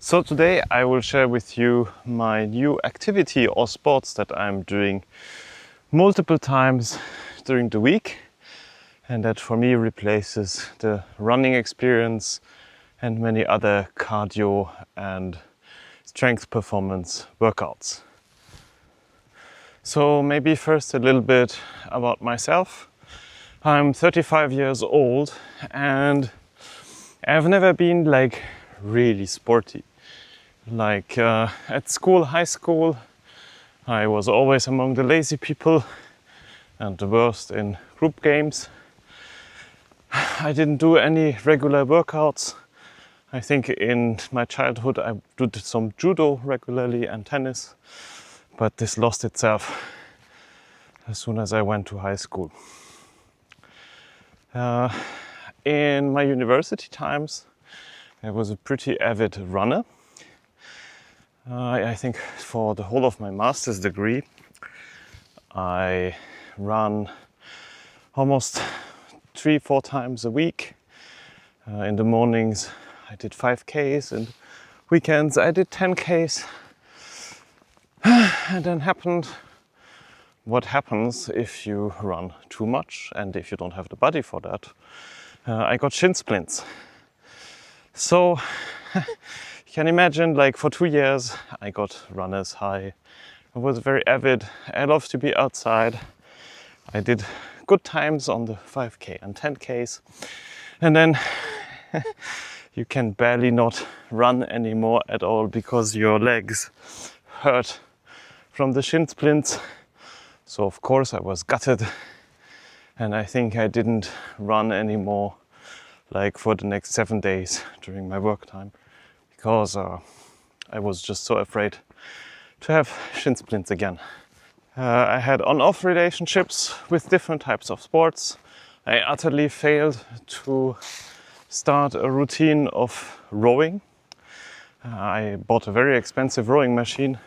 So today I will share with you my new activity or sports that I'm doing multiple times during the week, and that for me replaces the running experience and many other cardio and strength performance workouts. So maybe first a little bit about myself. I'm 35 years old and I've never been really sporty. At school, high school, I was always among the lazy people and the worst in group games. I didn't do any regular workouts. I think in my childhood I did some judo regularly and tennis, but this lost itself as soon as I went to high school. In my university times, I was a pretty avid runner. I think for the whole of my master's degree, I run almost 3-4 times a week. In the mornings, I did 5Ks, and weekends I did 10Ks. And then happened what happens if you run too much and if you don't have the body for that. I got shin splints. So you can imagine, for 2 years I got runner's high. I was very avid. I loved to be outside. I did good times on the 5K and 10Ks. And then you can barely not run anymore at all because your legs hurt from the shin splints. So of course I was gutted, and I think I didn't run anymore for the next 7 days during my work time, because I was just so afraid to have shin splints again. I had on-off relationships with different types of sports. I utterly failed to start a routine of rowing. I bought a very expensive rowing machine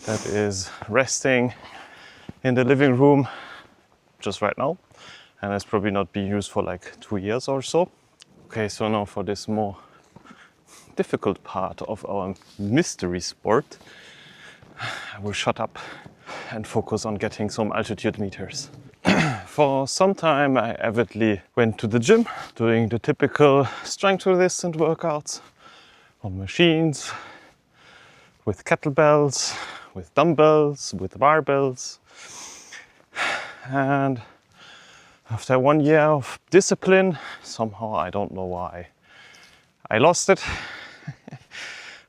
that is resting in the living room just right now, and it's probably not been used for 2 years or so. Okay, so now for this more difficult part of our mystery sport, I will shut up and focus on getting some altitude meters. For some time I avidly went to the gym, doing the typical strength resistant workouts on machines, with kettlebells, with dumbbells, with barbells. And after 1 year of discipline, somehow, I don't know why, I lost it.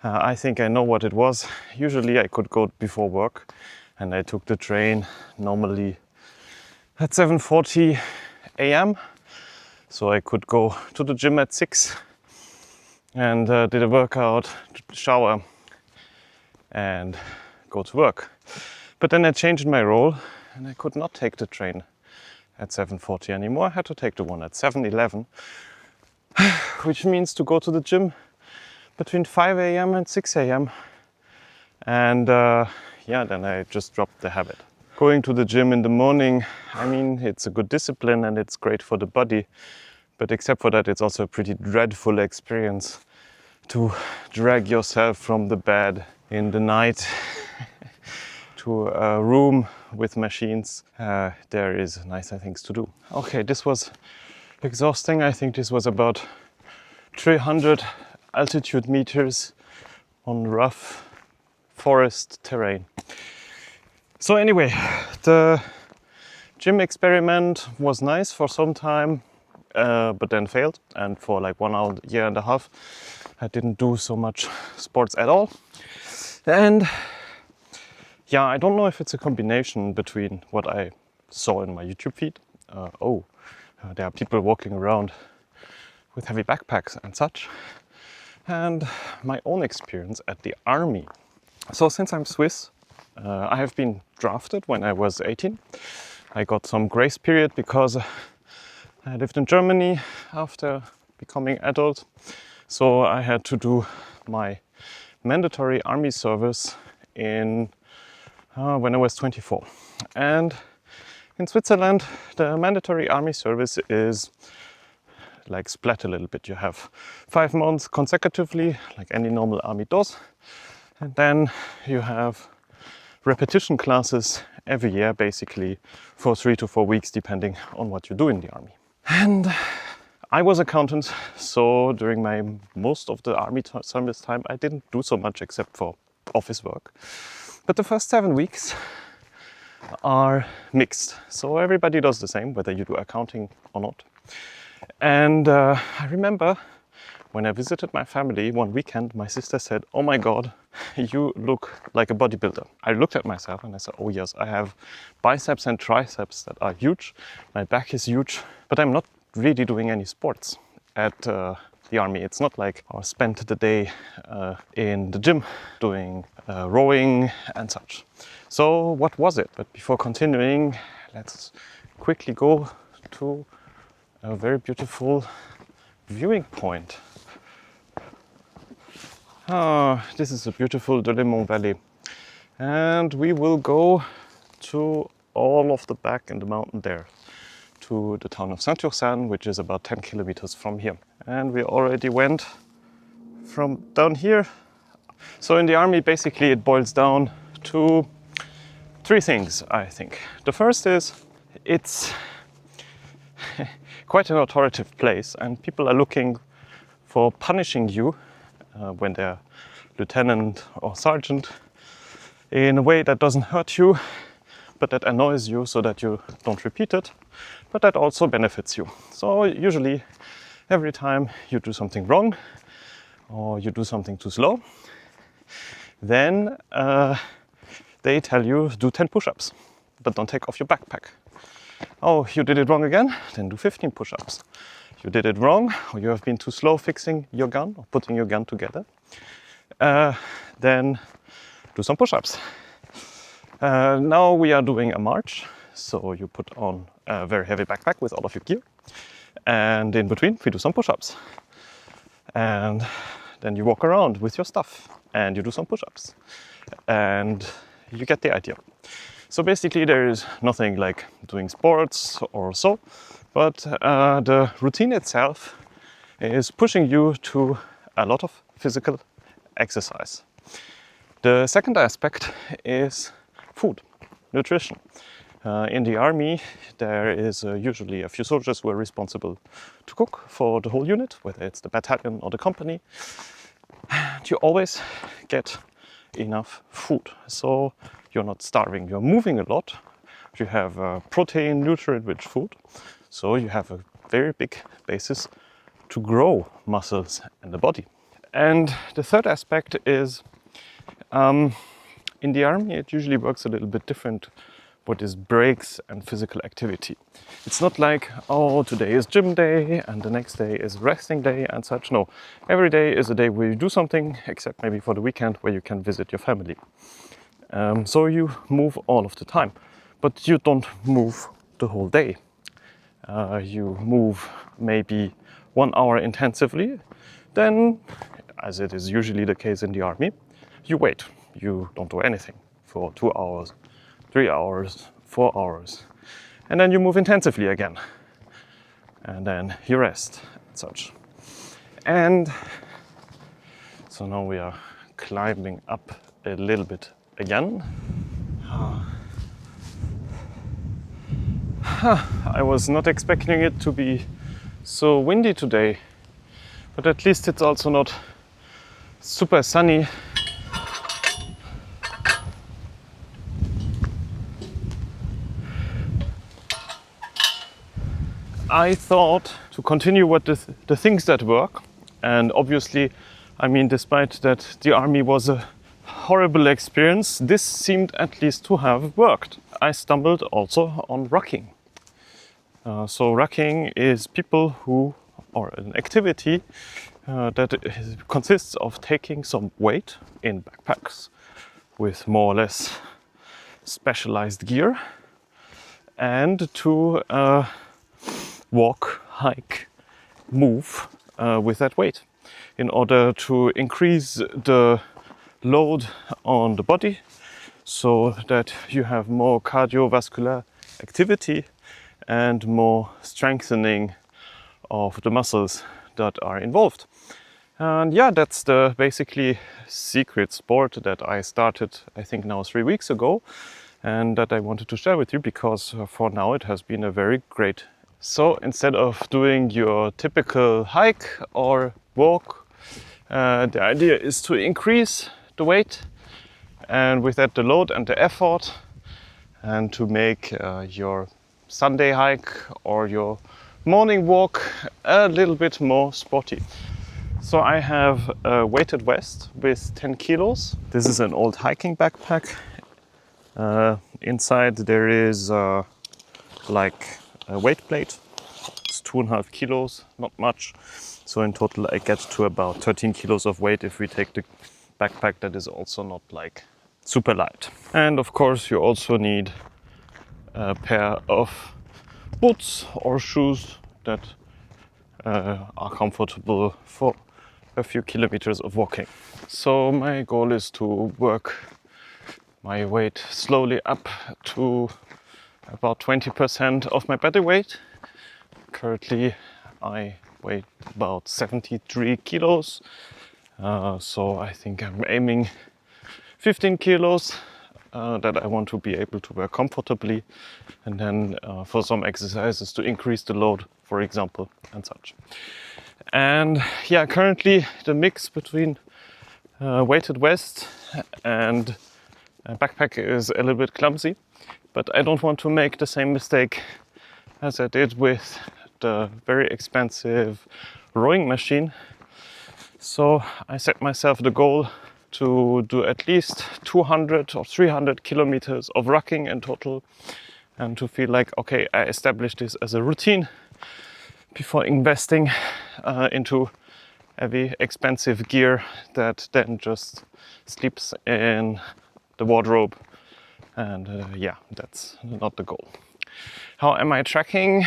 I think I know what it was. Usually I could go before work, and I took the train normally at 7:40 a.m. So I could go to the gym at 6 and did a workout, shower, and go to work. But then I changed my role, and I could not take the train at 7:40 anymore. I had to take the one at 7:11, which means to go to the gym between 5 a.m. and 6 a.m. And then I just dropped the habit. Going to the gym in the morning, it's a good discipline and it's great for the body. But except for that, it's also a pretty dreadful experience to drag yourself from the bed in the night to a room with machines. There is nicer things to do. Okay, this was exhausting. I think this was about 300 altitude meters on rough forest terrain. So anyway, the gym experiment was nice for some time, but then failed. And for 1 year and a half, I didn't do so much sports at all. And I don't know if it's a combination between what I saw in my YouTube feed. There are people walking around with heavy backpacks and such, and my own experience at the army. So since I'm Swiss, I have been drafted when I was 18. I got some grace period because I lived in Germany after becoming adult. So I had to do my mandatory army service when I was 24. And in Switzerland, the mandatory army service is like split a little bit. You have 5 months consecutively, like any normal army does. And then you have repetition classes every year, basically for 3 to 4 weeks, depending on what you do in the army. And I was accountant, so during my most of the army service time, I didn't do so much except for office work. But the first 7 weeks are mixed. So everybody does the same, whether you do accounting or not. And I remember when I visited my family one weekend, my sister said, "Oh my God, you look like a bodybuilder." I looked at myself and I said, "Oh yes, I have biceps and triceps that are huge. My back is huge, but I'm not really doing any sports at the army. It's not like I spent the day in the gym doing rowing and such." So what was it? But before continuing, let's quickly go to a very beautiful viewing point. This is a beautiful Delémont Valley. And we will go to all of the back in the mountain there, to the town of Saint-Ursanne, which is about 10 kilometers from here. And we already went from down here. So in the army, basically it boils down to 3 things, I think. The first is it's quite an authoritative place, and people are looking for punishing you when they're lieutenant or sergeant in a way that doesn't hurt you, but that annoys you so that you don't repeat it, but that also benefits you. So usually every time you do something wrong or you do something too slow, then they tell you do 10 push-ups, but don't take off your backpack. Oh, you did it wrong again? Then do 15 push-ups. You did it wrong, or you have been too slow fixing your gun or putting your gun together, then do some push-ups. Now we are doing a march, so you put on a very heavy backpack with all of your gear, and in between we do some push-ups. And then you walk around with your stuff and you do some push-ups, and you get the idea. So basically there is nothing like doing sports or so, but the routine itself is pushing you to a lot of physical exercise. The second aspect is food, nutrition. In the army, there is usually a few soldiers who are responsible to cook for the whole unit, whether it's the battalion or the company. And you always get enough food, so you're not starving. You're moving a lot. You have protein, nutrient-rich food, so you have a very big basis to grow muscles in the body. And the third aspect is in the army, it usually works a little bit different. What is breaks and physical activity? It's not like, oh, today is gym day and the next day is resting day and such. No, every day is a day where you do something, except maybe for the weekend where you can visit your family. So you move all of the time, but you don't move the whole day. You move maybe 1 hour intensively, then, as it is usually the case in the army, you wait. You don't do anything for 2 hours, 3 hours, 4 hours, and then you move intensively again, and then you rest and such. And so now we are climbing up a little bit again. I was not expecting it to be so windy today, but at least it's also not super sunny. I thought to continue what the things that work, and obviously, I mean, despite that the army was a horrible experience, this seemed at least to have worked. I stumbled also on rucking. So rucking is people who, or an activity that consists of taking some weight in backpacks with more or less specialized gear, and to walk, hike, move with that weight in order to increase the load on the body so that you have more cardiovascular activity and more strengthening of the muscles that are involved. And yeah, that's the basically secret sport that I started, I think now 3 weeks ago, and that I wanted to share with you because for now it has been a very great. So instead of doing your typical hike or walk, the idea is to increase the weight and with that the load and the effort, and to make your Sunday hike or your morning walk a little bit more sporty. So I have a weighted vest with 10 kilos. This is an old hiking backpack. Inside there is like a weight plate. It's 2.5 kilos, not much. So in total I get to about 13 kilos of weight if we take the backpack that is also not like super light. And of course you also need a pair of boots or shoes that are comfortable for a few kilometers of walking. So my goal is to work my weight slowly up to about 20% of my body weight. Currently I weigh about 73 kilos, so I think I'm aiming 15 kilos that I want to be able to wear comfortably, and then for some exercises to increase the load, for example, and such. And yeah, currently the mix between weighted vest and backpack is a little bit clumsy, but I don't want to make the same mistake as I did with the very expensive rowing machine. So I set myself the goal to do at least 200 or 300 kilometers of rucking in total, and to feel like, okay, I established this as a routine before investing into heavy expensive gear that then just sleeps in the wardrobe. And yeah, that's not the goal. How am I tracking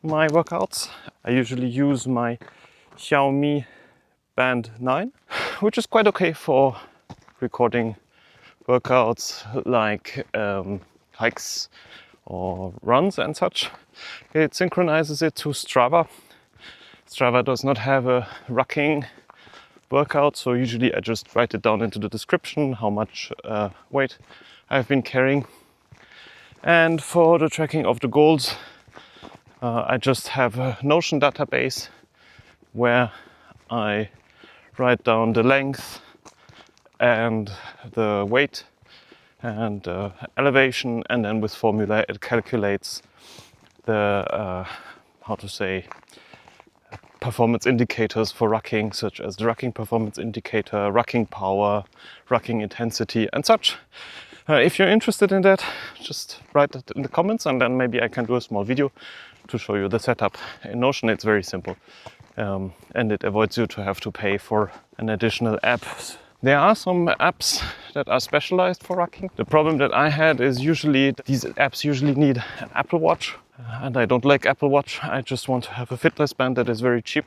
my workouts? I usually use my Xiaomi Band 9, which is quite okay for recording workouts like hikes or runs and such. It synchronizes it to Strava. Strava does not have a rucking workout, so usually I just write it down into the description how much weight I've been carrying. And for the tracking of the goals, I just have a Notion database where I write down the length and the weight and elevation, and then with formula it calculates the performance indicators for rucking, such as the rucking performance indicator, rucking power, rucking intensity and such. If you're interested in that, just write it in the comments, and then maybe I can do a small video to show you the setup. In Notion it's very simple, and it avoids you to have to pay for an additional app. There are some apps that are specialized for rucking. The problem that I had is usually these apps usually need an Apple Watch, and I don't like Apple Watch. I just want to have a fitness band that is very cheap,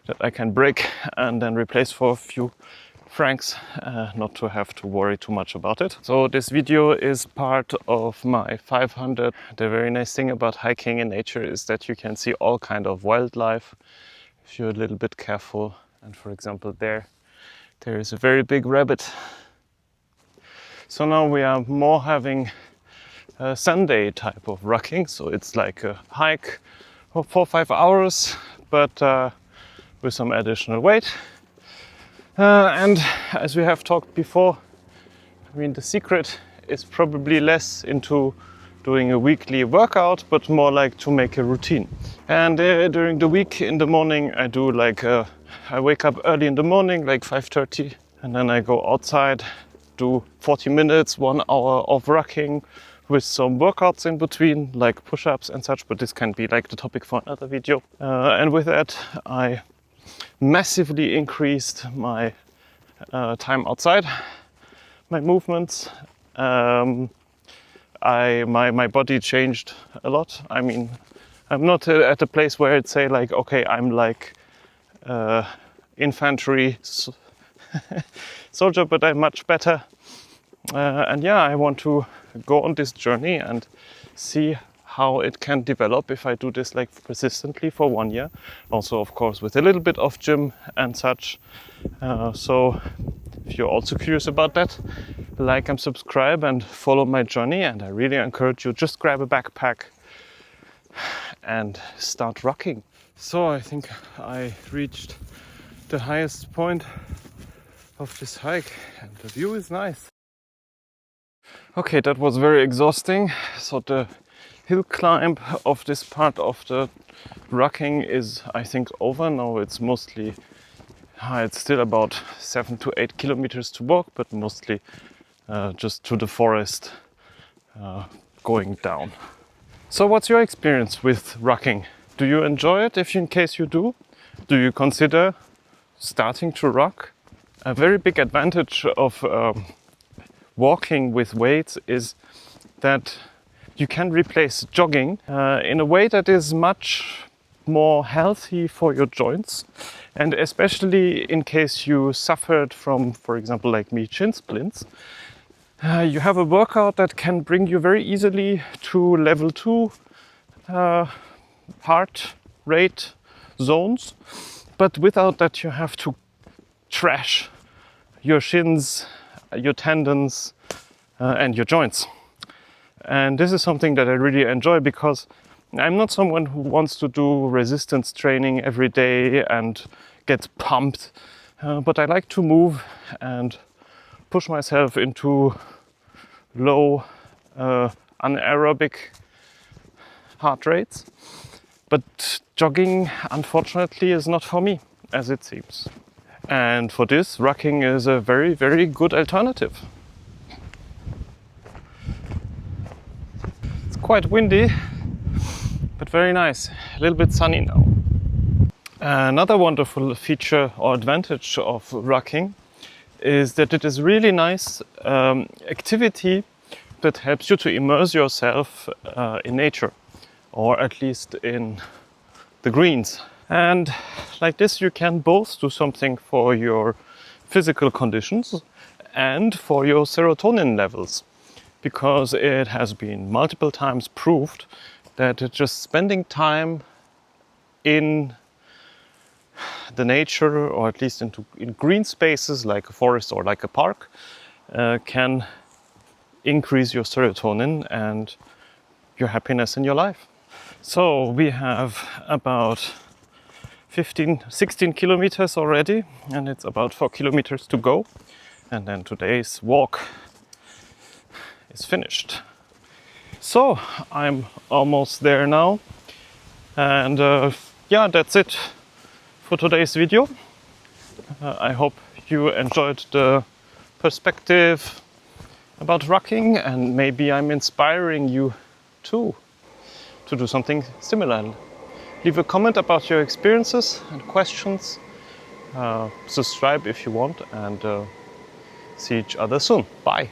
that I can break and then replace for a few francs, not to have to worry too much about it. So this video is part of my 500. The very nice thing about hiking in nature is that you can see all kind of wildlife if you're a little bit careful. And for example, there is a very big rabbit. So now we are more having a Sunday type of rucking. So it's like a hike of 4 or 5 hours, but with some additional weight. And as we have talked before, I mean, the secret is probably less into doing a weekly workout, but more like to make a routine. And during the week in the morning, I do like I wake up early in the morning, like 5:30, and then I go outside, do 40 minutes, 1 hour of rucking with some workouts in between, like push-ups and such, but this can be like the topic for another video. And with that, I massively increased my time outside, my movements. My body changed a lot. I mean, I'm not at a place where I'd say like, okay, I'm like infantry soldier, but I'm much better. And yeah, I want to go on this journey and see how it can develop if I do this like persistently for 1 year. Also, of course, with a little bit of gym and such. So if you're also curious about that, like and subscribe and follow my journey. And I really encourage you, just grab a backpack and start rucking. So I think I reached the highest point of this hike and the view is nice. Okay, that was very exhausting. So the hill climb of this part of the rucking is, I think, over now. It's mostly, it's still about 7 to 8 kilometers to walk, but mostly just to the forest going down. So what's your experience with rucking? Do you enjoy it? In case you do you consider starting to ruck? A very big advantage of walking with weights is that you can replace jogging in a way that is much more healthy for your joints, and especially in case you suffered from, for example, like me, shin splints. You have a workout that can bring you very easily to level 2 heart rate zones, but without that you have to trash your shins, your tendons and your joints. And this is something that I really enjoy because I'm not someone who wants to do resistance training every day and get pumped, but I like to move and push myself into low anaerobic heart rates. But jogging, unfortunately, is not for me, as it seems. And for this, rucking is a very, very good alternative. It's quite windy, but very nice. A little bit sunny now. Another wonderful feature or advantage of rucking is that it is really nice activity that helps you to immerse yourself in nature, or at least in the greens. And like this you can both do something for your physical conditions and for your serotonin levels, because it has been multiple times proved that just spending time in the nature, or at least in green spaces like a forest or like a park, can increase your serotonin and your happiness in your life. So we have about 16 kilometers already, and it's about 4 kilometers to go, and then today's walk is finished. So I'm almost there now, and yeah, that's it for today's video. I hope you enjoyed the perspective about rucking, and maybe I'm inspiring you too to do something similar. Leave a comment about your experiences and questions. Subscribe if you want, and see each other soon. Bye.